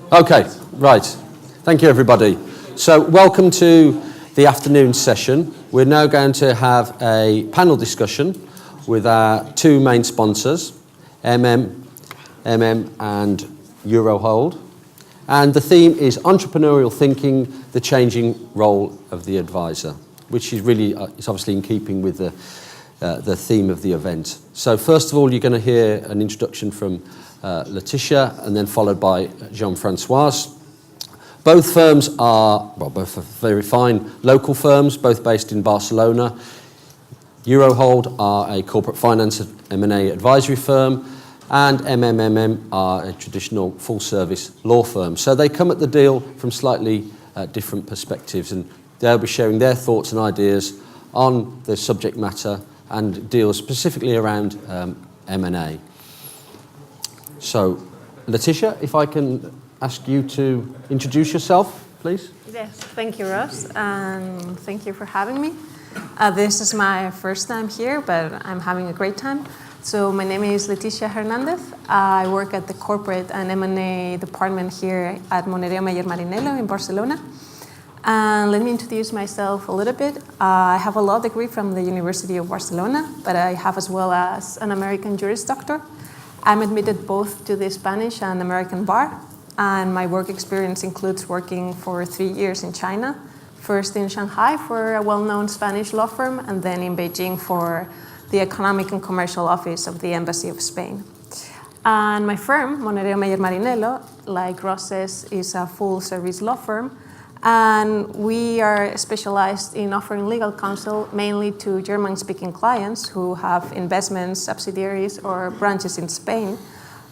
Okay, right. Thank you, everybody. So welcome to the afternoon session. We're now going to have a panel discussion with our two main sponsors, MMMM and Eurohold. And the theme is entrepreneurial thinking, the changing role of the advisor, which is really, is obviously in keeping with the theme of the event. So first of all, you're going to hear an introduction from Leticia, and then followed by Jean-Francois. Both firms are, well, both are very fine local firms, both based in Barcelona. Eurohold are a corporate finance M&A advisory firm, and MMMM are a traditional full-service law firm. So they come at the deal from slightly different perspectives, and they'll be sharing their thoughts and ideas on the subject matter and deals specifically around M&A. So, Leticia, if I can ask you to introduce yourself, please. Yes, thank you, Ross, and thank you for having me. This is my first time here, but I'm having a great time. So my name is Leticia Hernández. I work at the corporate and M&A department here at Monedero Meyer Marinello in Barcelona. And let me introduce myself a little bit. I have a law degree from the University of Barcelona, but I have as well as an American Juris Doctor. I'm admitted both to the Spanish and American bar, and my work experience includes working for 3 years in China, first in Shanghai for a well-known Spanish law firm, and then in Beijing for the Economic and Commercial Office of the Embassy of Spain. And my firm, Monedero Meyer Marinello, like Ross says, is a full-service law firm, and we are specialized in offering legal counsel mainly to German-speaking clients who have investments, subsidiaries, or branches in Spain.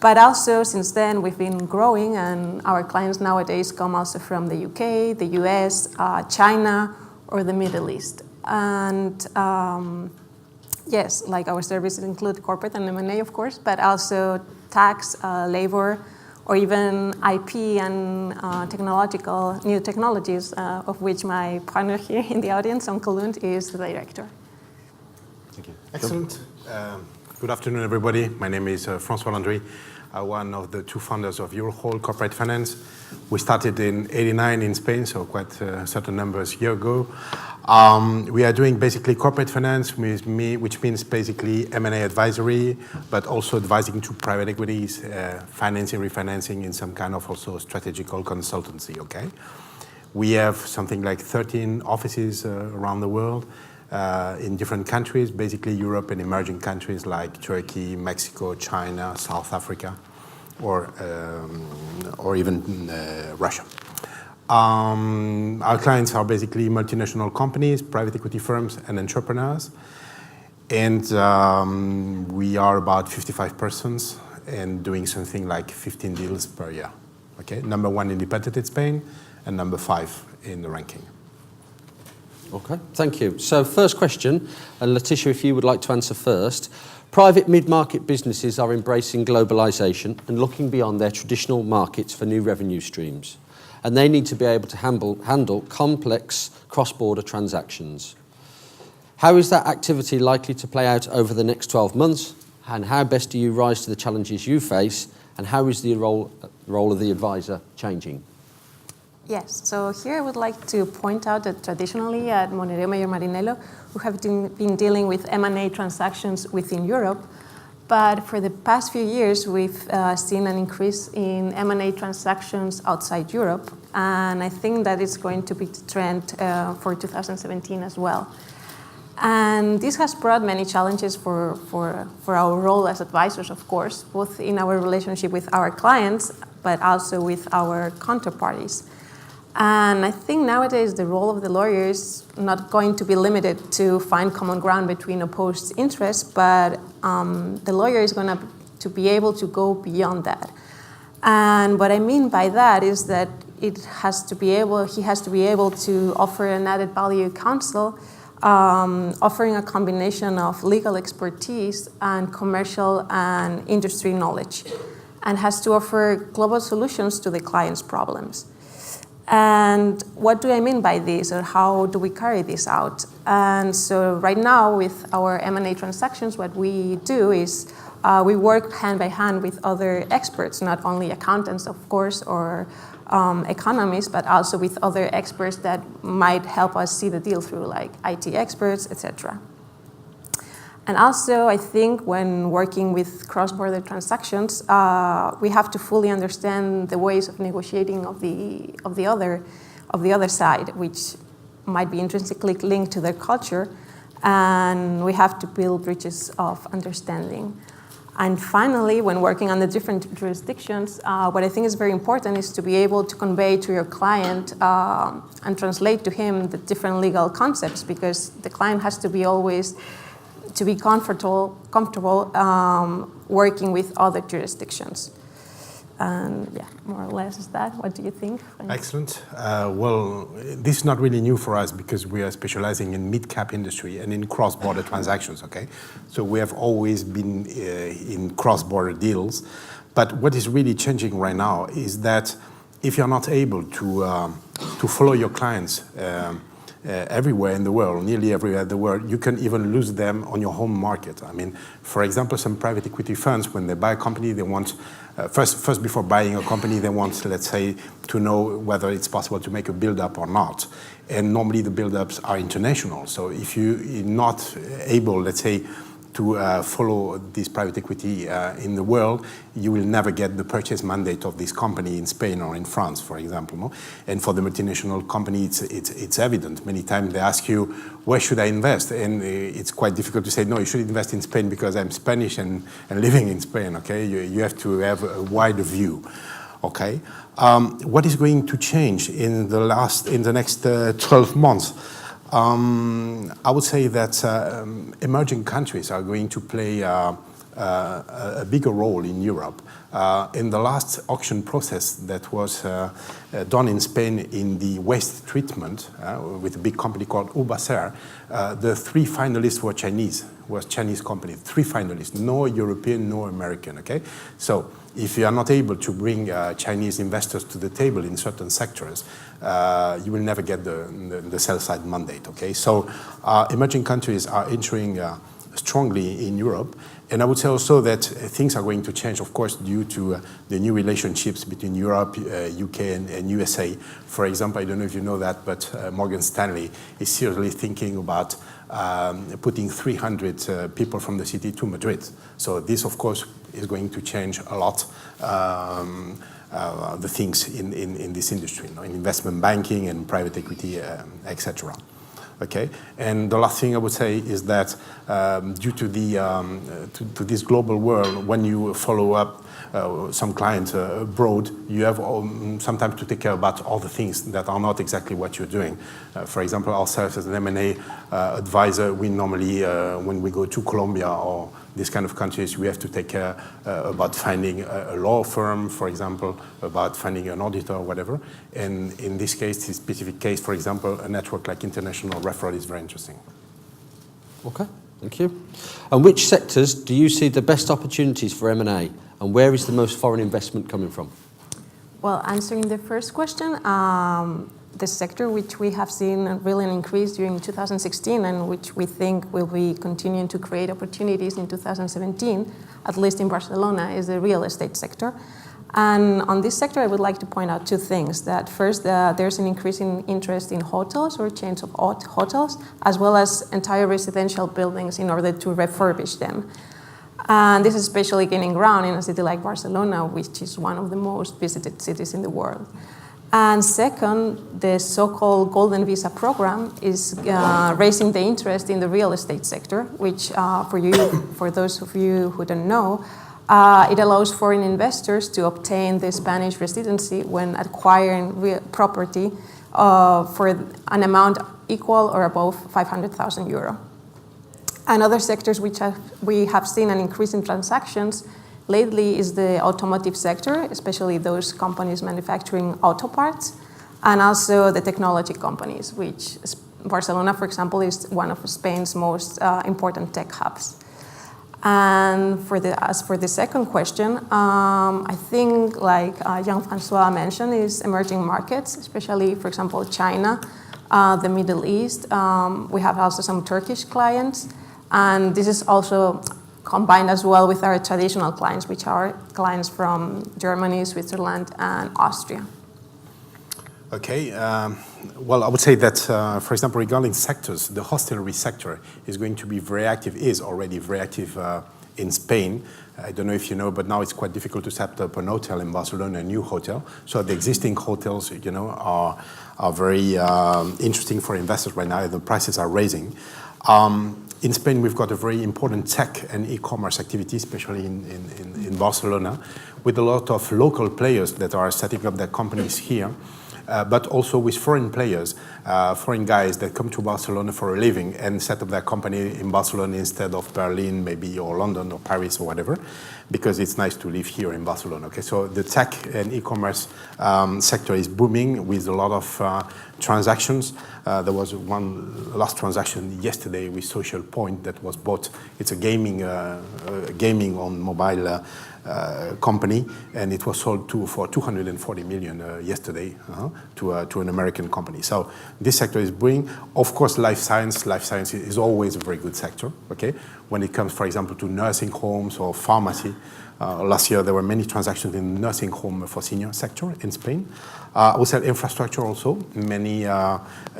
But also, since then, we've been growing, and our clients nowadays come also from the UK, the US, China, or the Middle East. And yes, like our services include corporate and M&A, of course, but also tax, labor, or even IP and new technologies, of which my partner here in the audience, Uncle Lund, is the director. Thank you. Excellent. Good afternoon, everybody. My name is François Alandry, one of the two founders of Eurohold Corporate Finance. We started in '89 in Spain, so quite certain numbers a year ago. We are doing basically corporate finance with me, which means basically M&A advisory, but also advising to private equities, financing, refinancing in some kind of also strategical consultancy, okay? We have something like 13 offices around the world in different countries, basically Europe and emerging countries like Turkey, Mexico, China, South Africa, or even Russia. Our clients are basically multinational companies, private equity firms, and entrepreneurs. And we are about 55 persons and doing something like 15 deals per year. Okay, number 1 independent in Spain and number 5 in the ranking. Okay, thank you. So first question, and Leticia, if you would like to answer first. Private mid-market businesses are embracing globalization and looking beyond their traditional markets for new revenue streams. And they need to be able to handle complex cross-border transactions. How is that activity likely to play out over the next 12 months? And how best do you rise to the challenges you face? And how is the role of the advisor changing? Yes, so here I would like to point out that traditionally at Monedero Meyer Marinello, we have been dealing with M&A transactions within Europe. But for the past few years, we've seen an increase in M&A transactions outside Europe. And I think that is going to be the trend for 2017 as well. And this has brought many challenges for our role as advisors, of course, both in our relationship with our clients, but also with our counterparties. And I think nowadays the role of the lawyer is not going to be limited to find common ground between opposed interests, but the lawyer is going to be able to go beyond that. And what I mean by that is that he has to be able to offer an added value counsel, offering a combination of legal expertise and commercial and industry knowledge, and has to offer global solutions to the client's problems. And what do I mean by this, or how do we carry this out? And so right now with our M&A transactions, what we do is we work hand by hand with other experts, not only accountants, of course, or economists, but also with other experts that might help us see the deal through, like IT experts, etc. And also, I think when working with cross-border transactions, we have to fully understand the ways of negotiating of the other side, which might be intrinsically linked to their culture, and we have to build bridges of understanding. And finally, when working on the different jurisdictions, what I think is very important is to be able to convey to your client and translate to him the different legal concepts, because the client has to be always to be comfortable working with other jurisdictions. And yeah, more or less is that. What do you think? Excellent. Well, this is not really new for us because we are specializing in mid-cap industry and in cross-border transactions, okay? So we have always been in cross-border deals. But what is really changing right now is that if you're not able to follow your clients everywhere in the world, nearly everywhere in the world, you can even lose them on your home market. I mean, for example, some private equity funds, when they buy a company, they want, first before buying a company, they want, let's say, to know whether it's possible to make a build-up or not. And normally the build-ups are international. So if you're not able, let's say, to follow this private equity in the world, you will never get the purchase mandate of this company in Spain or in France, for example. No? And for the multinational company, it's evident. Many times they ask you, where should I invest? And it's quite difficult to say, no, you should invest in Spain because I'm Spanish and living in Spain, okay? You have to have a wider view, okay? What is going to change in the next 12 months? I would say that emerging countries are going to play a bigger role in Europe. In the last auction process that was done in Spain in the waste treatment with a big company called Urbacer, the 3 finalists were Chinese companies, 3 finalists, no European, no American, okay? So if you are not able to bring Chinese investors to the table in certain sectors, you will never get the sell-side mandate, okay? So emerging countries are entering strongly in Europe. And I would say also that things are going to change, of course, due to the new relationships between Europe, UK, and USA. For example, I don't know if you know that, but Morgan Stanley is seriously thinking about putting 300 people from the city to Madrid. So this, of course, is going to change a lot the things in this industry, you know, in investment banking and private equity, etc. Okay, and the last thing I would say is that due to to this global world, when you follow up some clients abroad, you have sometimes to take care about all the things that are not exactly what you're doing. For example, ourselves as an M&A advisor, we normally, when we go to Colombia or these kind of countries, we have to take care about finding a law firm, for example, about finding an auditor or whatever. And in this case, this specific case, for example, a network like International Referral is very interesting. Okay, thank you. And which sectors do you see the best opportunities for M&A, and where is the most foreign investment coming from? Well, answering the first question, the sector which we have seen really an increase during 2016 and which we think will be continuing to create opportunities in 2017, at least in Barcelona, is the real estate sector. And on this sector, I would like to point out 2 things. That first, there's an increasing interest in hotels or chains of hotels, as well as entire residential buildings in order to refurbish them. And this is especially gaining ground in a city like Barcelona, which is one of the most visited cities in the world. And second, the so-called Golden Visa program is raising the interest in the real estate sector, which for those of you who don't know, it allows foreign investors to obtain the Spanish residency when acquiring real property for an amount equal or above 500,000 euro. And other sectors which we have seen an increase in transactions lately is the automotive sector, especially those companies manufacturing auto parts, and also the technology companies, which Barcelona, for example, is one of Spain's most important tech hubs. And as for the second question, I think, like Jean-Francois mentioned, is emerging markets, especially, for example, China, the Middle East. We have also some Turkish clients, and this is also combined as well with our traditional clients, which are clients from Germany, Switzerland, and Austria. Okay, well, I would say that, for example, regarding sectors, the hostelry sector is going to be very active, is already very active in Spain. I don't know if you know, but now it's quite difficult to set up an hotel in Barcelona, a new hotel. So the existing hotels, are very interesting for investors right now. The prices are rising. In Spain, we've got a very important tech and e-commerce activity, especially in Barcelona, with a lot of local players that are setting up their companies here. But also with foreign players, foreign guys that come to Barcelona for a living and set up their company in Barcelona instead of Berlin, maybe, or London, or Paris, or whatever, because it's nice to live here in Barcelona. Okay, so the tech and e-commerce sector is booming with a lot of transactions. There was one last transaction yesterday with Social Point that was bought. It's a gaming on mobile company, and it was sold for 240 million yesterday to an American company. So this sector is booming. Of course, life science is always a very good sector. Okay, when it comes, for example, to nursing homes or pharmacy. Last year there were many transactions in nursing home for senior sector in Spain. We sell infrastructure also. Many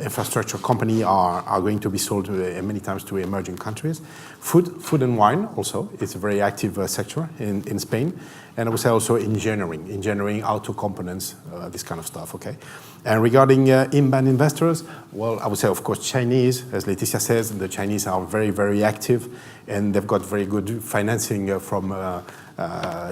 infrastructure companies are going to be sold many times to emerging countries. Food and wine also is a very active sector in Spain. And I would say also engineering, auto components, this kind of stuff, okay? And regarding inbound investors, well, I would say, of course, Chinese, as Leticia says, the Chinese are very, very active, and they've got very good financing from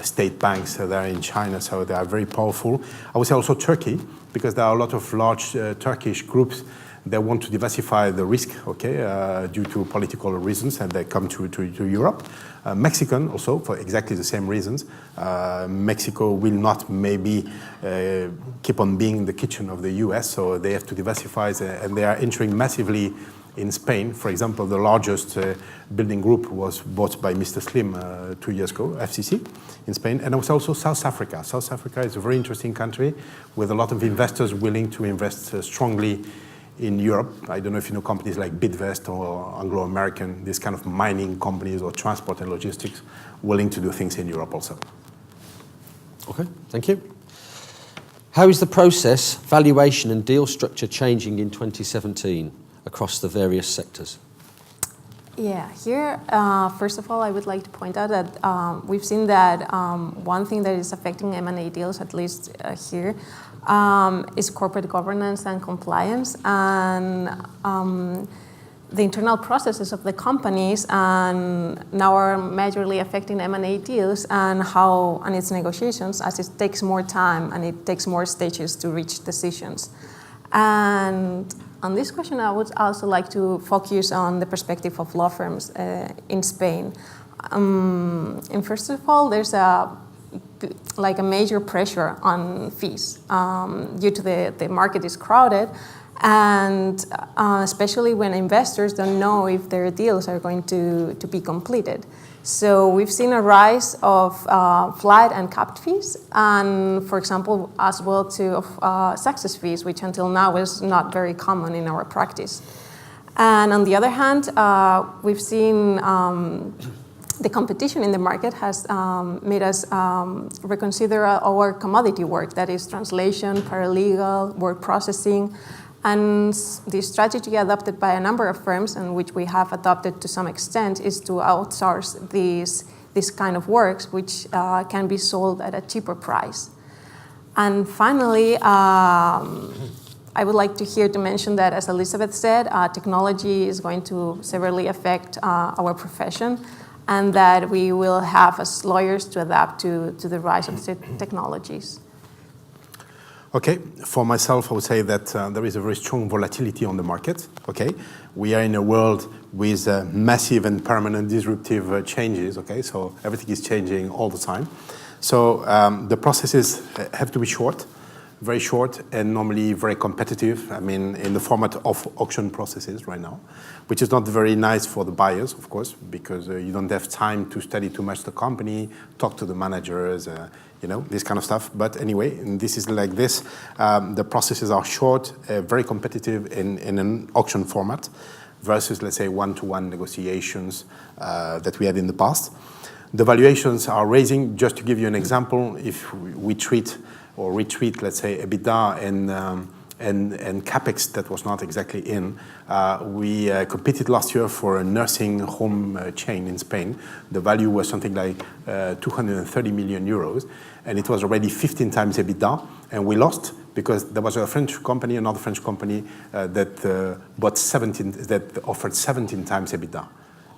state banks there in China, so they are very powerful. I would say also Turkey, because there are a lot of large Turkish groups that want to diversify the risk, okay, due to political reasons, and they come to Europe. Mexican also, for exactly the same reasons. Mexico will not maybe keep on being the kitchen of the US, so they have to diversify, and they are entering massively in Spain. For example, the largest building group was bought by Mr. Slim 2 years ago, FCC, in Spain. And also South Africa. South Africa is a very interesting country with a lot of investors willing to invest strongly in Europe. I don't know if you know companies like Bidvest or Anglo-American, these kind of mining companies or transport and logistics, willing to do things in Europe also. Okay, thank you. How is the process, valuation and deal structure changing in 2017 across the various sectors? Yeah, here, first of all, I would like to point out that we've seen that one thing that is affecting M&A deals, at least here, is corporate governance and compliance, and the internal processes of the companies and now are majorly affecting M&A deals and its negotiations, as it takes more time and it takes more stages to reach decisions. And on this question, I would also like to focus on the perspective of law firms in Spain. And first of all, there's a major pressure on fees due to the market is crowded, and especially when investors don't know if their deals are going to be completed. So we've seen a rise of flat and capped fees, and for example, as well too of success fees, which until now is not very common in our practice. And on the other hand, we've seen the competition in the market has made us reconsider our commodity work, that is translation, paralegal, word processing, and the strategy adopted by a number of firms, and which we have adopted to some extent, is to outsource these kind of works, which can be sold at a cheaper price. And finally, I would like to mention that, as Elizabeth said, technology is going to severely affect our profession, and that we will have as lawyers to adapt to the rise of technologies. Okay, for myself, I would say that there is a very strong volatility on the market. Okay, we are in a world with massive and permanent disruptive changes. Okay, so everything is changing all the time. So the processes have to be short. very short and normally very competitive. I mean, in the format of auction processes right now, which is not very nice for the buyers, of course, because you don't have time to study too much the company, talk to the managers, this kind of stuff. But anyway, this is like this. The processes are short, very competitive in an auction format versus, let's say, one-to-one negotiations that we had in the past. The valuations are raising. Just to give you an example, if we treat, let's say, EBITDA and capex that was not exactly in, we competed last year for a nursing home chain in Spain. The value was something like 230 million euros, and it was already 15 times EBITDA, and we lost because there was another French company that offered 17 times EBITDA.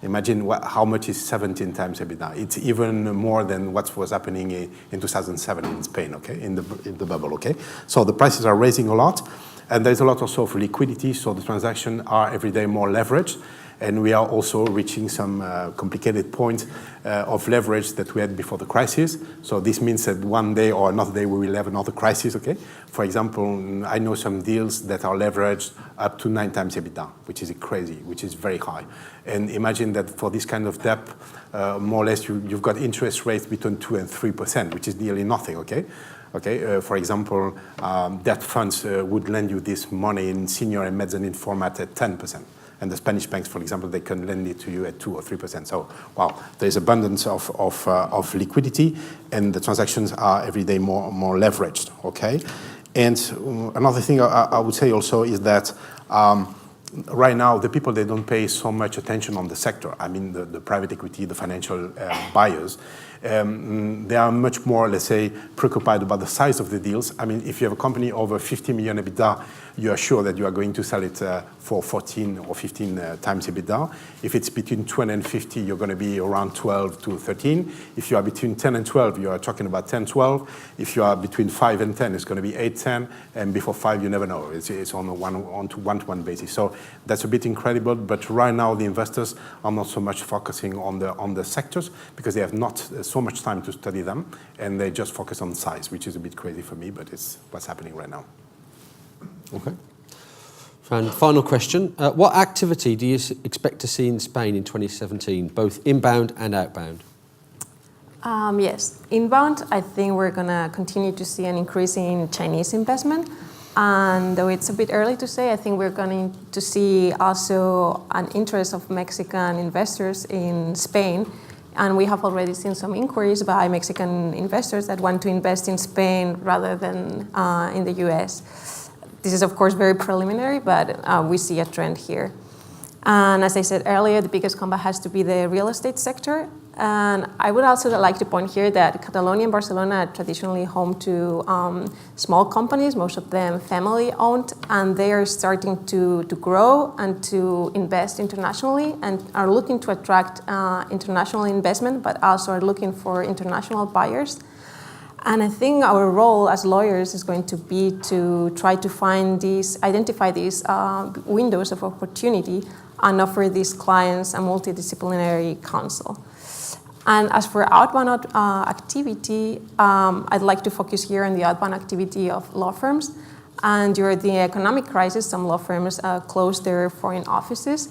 Imagine how much is 17 times EBITDA. It's even more than what was happening in 2007 in Spain, okay, in the bubble, okay? So the prices are raising a lot, and there's a lot also of liquidity, so the transactions are every day more leveraged, and we are also reaching some complicated point of leverage that we had before the crisis. So this means that one day or another day we will have another crisis, okay? For example, I know some deals that are leveraged up to 9 times EBITDA, which is crazy, which is very high. And imagine that for this kind of debt, more or less you've got interest rates between 2 and 3%, which is nearly nothing, okay? For example, debt funds would lend you this money in senior and mezzanine format at 10%. And the Spanish banks, for example, they can lend it to you at 2 or 3%. So, wow, there's abundance of liquidity, and the transactions are every day more leveraged, okay? And another thing I would say also is that right now, the people, they don't pay so much attention on the sector. I mean, the private equity, the financial buyers, they are much more, let's say, preoccupied about the size of the deals. I mean, if you have a company over 50 million EBITDA, you are sure that you are going to sell it for 14 or 15 times EBITDA. If it's between 20 and 50, you're going to be around 12 to 13. If you are between 10 and 12, you are talking about 10, 12. If you are between 5 and 10, it's going to be 8, 10. And before 5, you never know. It's on a one-to-one basis. So that's a bit incredible. But right now, the investors are not so much focusing on the sectors because they have not so much time to study them. And they just focus on size, which is a bit crazy for me, but it's what's happening right now. Okay. And final question. What activity do you expect to see in Spain in 2017, both inbound and outbound? Yes. Inbound, I think we're going to continue to see an increase in Chinese investment. And though it's a bit early to say, I think we're going to see also an interest of Mexican investors in Spain. And we have already seen some inquiries by Mexican investors that want to invest in Spain rather than in the US. This is, of course, very preliminary, but we see a trend here. And as I said earlier, the biggest combat has to be the real estate sector. And I would also like to point here that Catalonia and Barcelona are traditionally home to small companies, most of them family-owned, and they are starting to grow and to invest internationally and are looking to attract international investment, but also are looking for international buyers. And I think our role as lawyers is going to be to try to identify these windows of opportunity and offer these clients a multidisciplinary counsel. And as for outbound activity, I'd like to focus here on the outbound activity of law firms. And during the economic crisis, some law firms closed their foreign offices.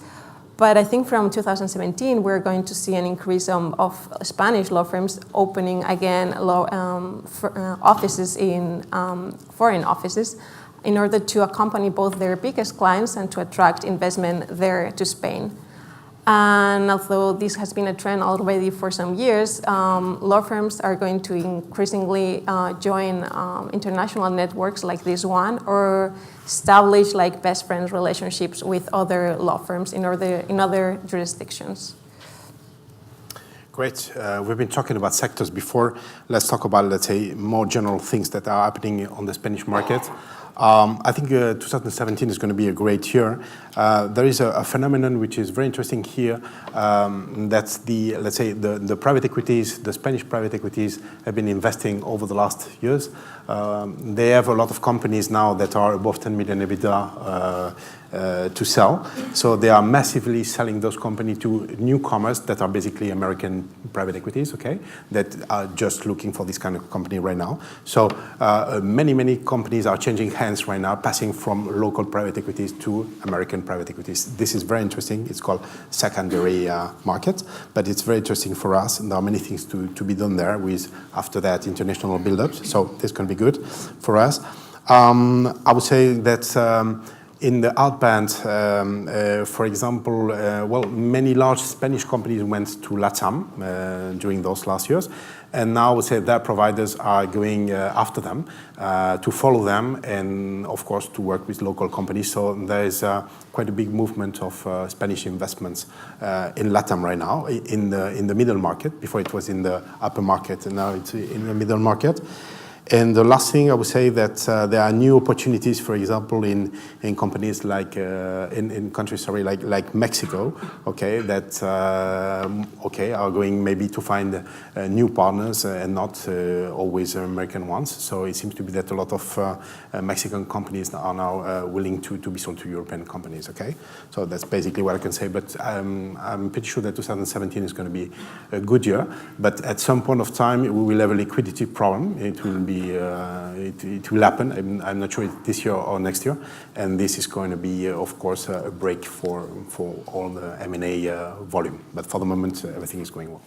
But I think from 2017, we're going to see an increase of Spanish law firms opening again offices in foreign offices in order to accompany both their biggest clients and to attract investment there to Spain. And although this has been a trend already for some years, law firms are going to increasingly join international networks like this one or establish like best friends relationships with other law firms in other jurisdictions. Great. We've been talking about sectors before. Let's talk about, let's say, more general things that are happening on the Spanish market. I think 2017 is going to be a great year. There is a phenomenon which is very interesting here. That's let's say, the private equities, the Spanish private equities have been investing over the last years. They have a lot of companies now that are above 10 million EBITDA. to sell. So they are massively selling those companies to newcomers that are basically American private equities, okay, that are just looking for this kind of company right now. So many companies are changing hands right now, passing from local private equities to American private equities. This is very interesting. It's called secondary market, but it's very interesting for us. And there are many things to be done there with, after that, international build-ups. So this can be good for us. I would say that in the outbound, for example, well, many large Spanish companies went to LATAM during those last years. And now I would say their providers are going after them to follow them and, of course, to work with local companies. So there is quite a big movement of Spanish investments in LATAM right now, in the middle market. Before it was in the upper market, and now it's in the middle market. And the last thing I would say that there are new opportunities, for example, in companies like in countries, sorry, like Mexico, okay, that are going maybe to find new partners and not always American ones. So it seems to be that a lot of Mexican companies are now willing to be sold to European companies. Okay, so that's basically what I can say. But I'm pretty sure that 2017 is going to be a good year. But at some point of time, we will have a liquidity problem. It will be it will happen. I'm not sure if this year or next year, and this is going to be, of course, a break for all the M&A volume. But for the moment, everything is going well.